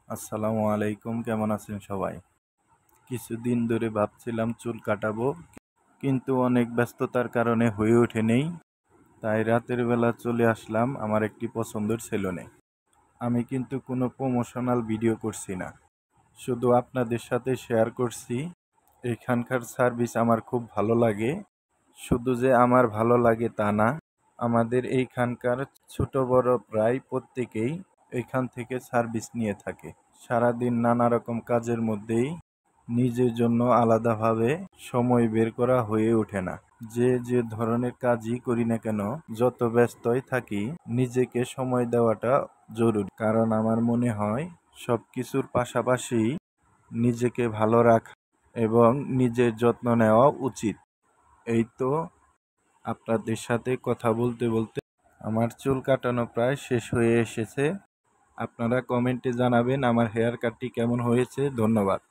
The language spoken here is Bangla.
আসসালামু আলাইকুম, কেমন আছেন সবাই? কিছুদিন ধরে ভাবছিলাম চুল কাটাবো, কিন্তু অনেক ব্যস্ততার কারণে হয়ে ওঠেনি। তাই রাতের বেলা চলে আসলাম আমার একটি পছন্দের সেলুনে। আমি কিন্তু কোনো প্রমোশনাল ভিডিও করছি না, শুধু আপনাদের সাথে শেয়ার করছি। এখানকার সার্ভিস আমার খুব ভালো লাগে। শুধু যে আমার ভালো লাগে তা না, আমাদের এইখানকার ছোট বড় প্রায় প্রত্যেকেই এখান থেকে সার্ভিস নিয়ে থাকে। সারাদিন নানা রকম কাজের মধ্যেই নিজের জন্য আলাদাভাবে সময় বের করা হয়ে ওঠে না। যে ধরনের কাজই করি না কেন, যত ব্যস্তই থাকি, নিজেকে সময় দেওয়াটা জরুরি। কারণ আমার মনে হয় সব কিছুর পাশাপাশি নিজেকে ভালো রাখা এবং নিজের যত্ন নেওয়া উচিত। এই তো আপনাদের সাথে কথা বলতে বলতে আমার চুল কাটানো প্রায় শেষ হয়ে এসেছে। আপনারা কমেন্টে জানাবেন আমার হেয়ার কাটটি কেমন হয়েছে। ধন্যবাদ।